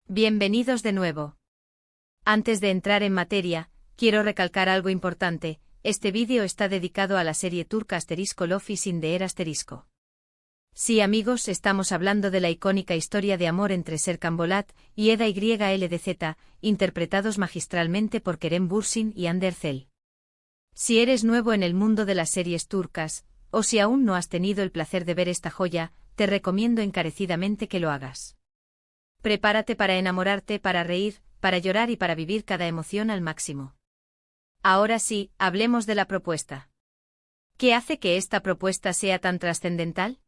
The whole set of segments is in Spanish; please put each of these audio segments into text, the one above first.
Bienvenidos de nuevo. Antes de entrar en materia, quiero recalcar algo importante. Este vídeo está dedicado a la serie turca Love is in the Air *. Sí, amigos, estamos hablando de la icónica historia de amor entre Serkan Bolat y Eda YLDZ, interpretados magistralmente por Kerem Bürsin y Hande Erçel. Si eres nuevo en el mundo de las series turcas, o si aún no has tenido el placer de ver esta joya, te recomiendo encarecidamente que lo hagas. Prepárate para enamorarte, para reír, para llorar y para vivir cada emoción al máximo. Ahora sí, hablemos de la propuesta. ¿Qué hace que esta propuesta sea tan trascendental?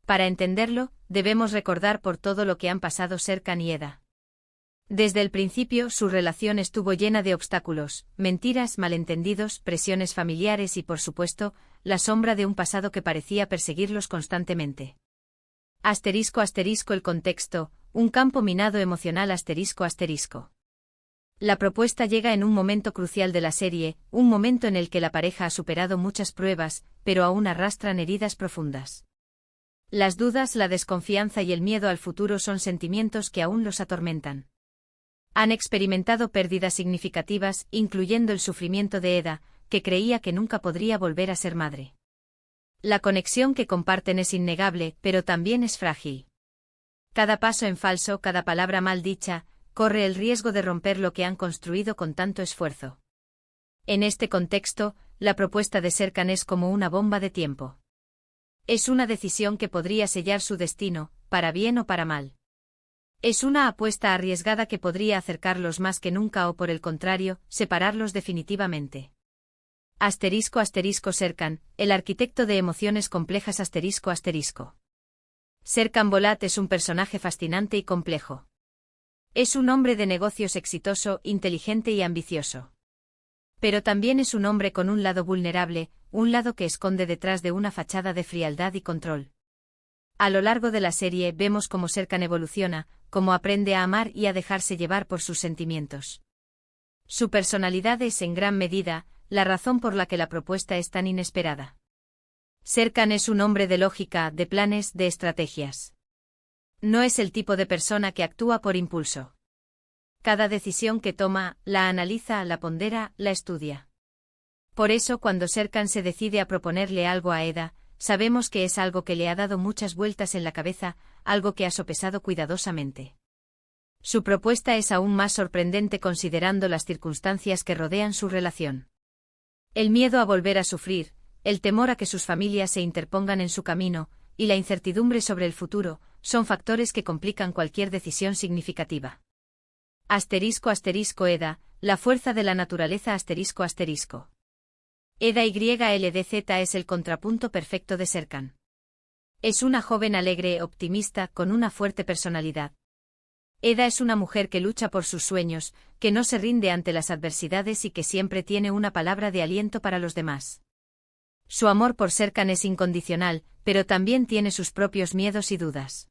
Para entenderlo, debemos recordar por todo lo que han pasado Serkan y Eda. Desde el principio, su relación estuvo llena de obstáculos, mentiras, malentendidos, presiones familiares y, por supuesto, la sombra de un pasado que parecía perseguirlos constantemente. *** El contexto, un campo minado emocional ***. La propuesta llega en un momento crucial de la serie, un momento en el que la pareja ha superado muchas pruebas, pero aún arrastran heridas profundas. Las dudas, la desconfianza y el miedo al futuro son sentimientos que aún los atormentan. Han experimentado pérdidas significativas, incluyendo el sufrimiento de Eda, que creía que nunca podría volver a ser madre. La conexión que comparten es innegable, pero también es frágil. Cada paso en falso, cada palabra mal dicha, corre el riesgo de romper lo que han construido con tanto esfuerzo. En este contexto, la propuesta de Serkan es como una bomba de tiempo. Es una decisión que podría sellar su destino, para bien o para mal. Es una apuesta arriesgada que podría acercarlos más que nunca o, por el contrario, separarlos definitivamente. Serkan, el arquitecto de emociones complejas ***. Serkan Bolat es un personaje fascinante y complejo. Es un hombre de negocios exitoso, inteligente y ambicioso. Pero también es un hombre con un lado vulnerable, un lado que esconde detrás de una fachada de frialdad y control. A lo largo de la serie vemos cómo Serkan evoluciona, cómo aprende a amar y a dejarse llevar por sus sentimientos. Su personalidad es, en gran medida, la razón por la que la propuesta es tan inesperada. Serkan es un hombre de lógica, de planes, de estrategias. No es el tipo de persona que actúa por impulso. Cada decisión que toma, la analiza, la pondera, la estudia. Por eso, cuando Serkan se decide a proponerle algo a Eda, sabemos que es algo que le ha dado muchas vueltas en la cabeza, algo que ha sopesado cuidadosamente. Su propuesta es aún más sorprendente considerando las circunstancias que rodean su relación. El miedo a volver a sufrir, el temor a que sus familias se interpongan en su camino, y la incertidumbre sobre el futuro, son factores que complican cualquier decisión significativa. **Eda, la fuerza de la naturaleza ***. Eda YLDZ es el contrapunto perfecto de Serkan. Es una joven alegre, optimista, con una fuerte personalidad. Eda es una mujer que lucha por sus sueños, que no se rinde ante las adversidades y que siempre tiene una palabra de aliento para los demás. Su amor por Serkan es incondicional, pero también tiene sus propios miedos y dudas.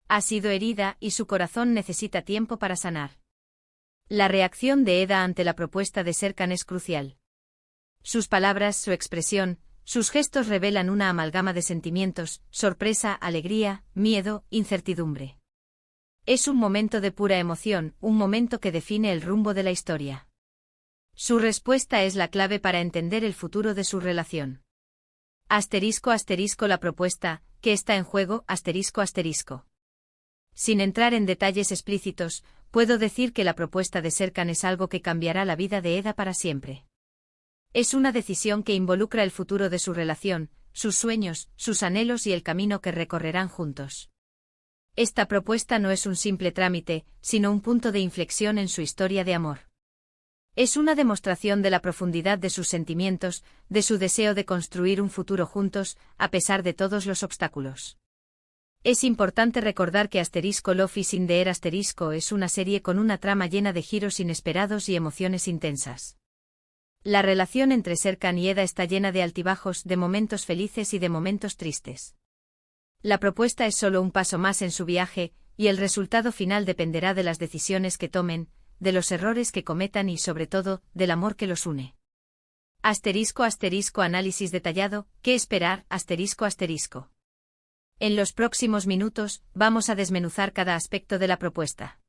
Ha sido herida y su corazón necesita tiempo para sanar. La reacción de Eda ante la propuesta de Serkan es crucial. Sus palabras, su expresión, sus gestos revelan una amalgama de sentimientos: sorpresa, alegría, miedo, incertidumbre. Es un momento de pura emoción, un momento que define el rumbo de la historia. Su respuesta es la clave para entender el futuro de su relación. *** La propuesta, ¿qué está en juego? ***. Sin entrar en detalles explícitos, puedo decir que la propuesta de Serkan es algo que cambiará la vida de Eda para siempre. Es una decisión que involucra el futuro de su relación, sus sueños, sus anhelos y el camino que recorrerán juntos. Esta propuesta no es un simple trámite, sino un punto de inflexión en su historia de amor. Es una demostración de la profundidad de sus sentimientos, de su deseo de construir un futuro juntos, a pesar de todos los obstáculos. Es importante recordar que Love is in the Air es una serie con una trama llena de giros inesperados y emociones intensas. La relación entre Serkan y Eda está llena de altibajos, de momentos felices y de momentos tristes. La propuesta es solo un paso más en su viaje, y el resultado final dependerá de las decisiones que tomen, de los errores que cometan y, sobre todo, del amor que los une. Análisis detallado, ¿qué esperar? En los próximos minutos, vamos a desmenuzar cada aspecto de la propuesta.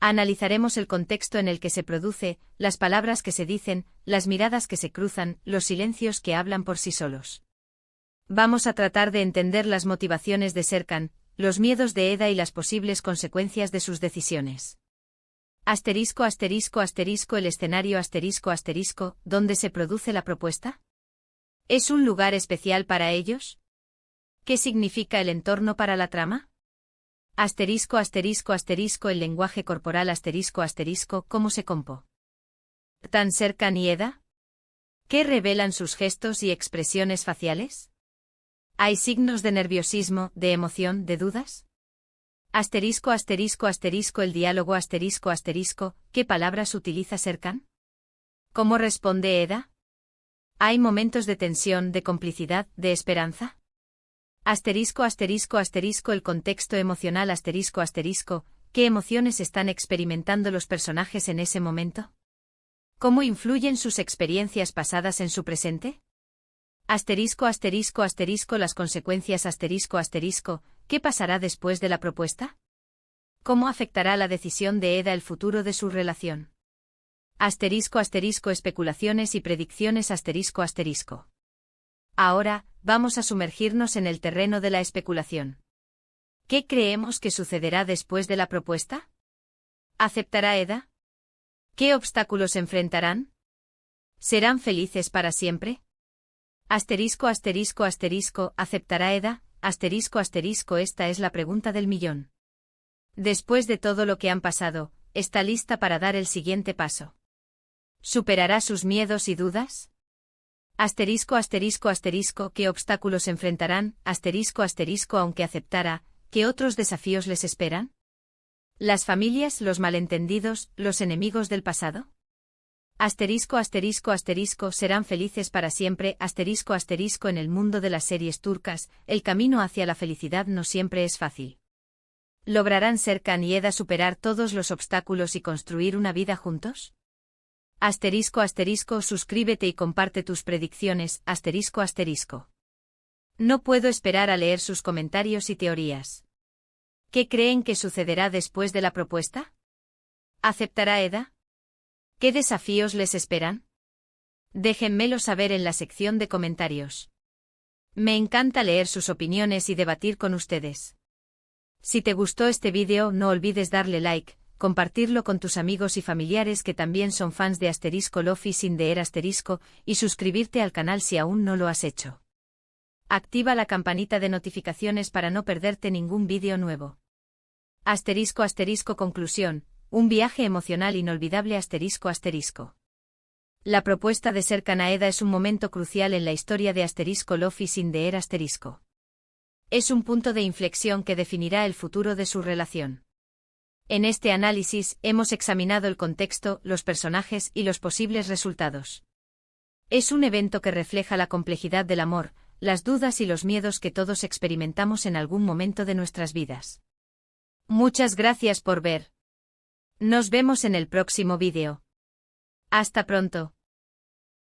Analizaremos el contexto en el que se produce, las palabras que se dicen, las miradas que se cruzan, los silencios que hablan por sí solos. Vamos a tratar de entender las motivaciones de Serkan, los miedos de Eda y las posibles consecuencias de sus decisiones. Asterisco asterisco asterisco el escenario asterisco asterisco, ¿dónde se produce la propuesta? ¿Es un lugar especial para ellos? ¿Qué significa el entorno para la trama? Asterisco asterisco asterisco el lenguaje corporal asterisco asterisco, ¿cómo se comportan Serkan y Eda? ¿Qué revelan sus gestos y expresiones faciales? ¿Hay signos de nerviosismo, de emoción, de dudas? Asterisco asterisco asterisco el diálogo asterisco asterisco, ¿qué palabras utiliza Serkan? ¿Cómo responde Eda? ¿Hay momentos de tensión, de complicidad, de esperanza? Asterisco asterisco asterisco el contexto emocional asterisco asterisco, ¿qué emociones están experimentando los personajes en ese momento? ¿Cómo influyen sus experiencias pasadas en su presente? Asterisco asterisco asterisco las consecuencias asterisco asterisco, ¿qué pasará después de la propuesta? ¿Cómo afectará la decisión de Eda el futuro de su relación? Asterisco asterisco especulaciones y predicciones asterisco asterisco. Ahora, vamos a sumergirnos en el terreno de la especulación. ¿Qué creemos que sucederá después de la propuesta? ¿Aceptará Eda? ¿Qué obstáculos enfrentarán? ¿Serán felices para siempre? Asterisco asterisco asterisco, ¿aceptará Eda? Asterisco asterisco esta es la pregunta del millón. Después de todo lo que han pasado, ¿está lista para dar el siguiente paso? ¿Superará sus miedos y dudas? Asterisco asterisco asterisco, ¿qué obstáculos enfrentarán? Asterisco asterisco aunque aceptara, ¿qué otros desafíos les esperan? ¿Las familias, los malentendidos, los enemigos del pasado? Asterisco asterisco asterisco, ¿serán felices para siempre? Asterisco asterisco en el mundo de las series turcas, el camino hacia la felicidad no siempre es fácil. ¿Lograrán Serkan y Eda superar todos los obstáculos y construir una vida juntos? Asterisco asterisco suscríbete y comparte tus predicciones, asterisco asterisco. No puedo esperar a leer sus comentarios y teorías. ¿Qué creen que sucederá después de la propuesta? ¿Aceptará Eda? ¿Qué desafíos les esperan? Déjenmelo saber en la sección de comentarios. Me encanta leer sus opiniones y debatir con ustedes. Si te gustó este vídeo no olvides darle like, compartirlo con tus amigos y familiares que también son fans de Asterisco Lofi sin de asterisco, y suscribirte al canal si aún no lo has hecho. Activa la campanita de notificaciones para no perderte ningún vídeo nuevo. Asterisco asterisco conclusión, un viaje emocional inolvidable asterisco asterisco. La propuesta de Serkan a Eda es un momento crucial en la historia de Asterisco Lofi sin de asterisco. Es un punto de inflexión que definirá el futuro de su relación. En este análisis, hemos examinado el contexto, los personajes y los posibles resultados. Es un evento que refleja la complejidad del amor, las dudas y los miedos que todos experimentamos en algún momento de nuestras vidas. Muchas gracias por ver. Nos vemos en el próximo vídeo. Hasta pronto.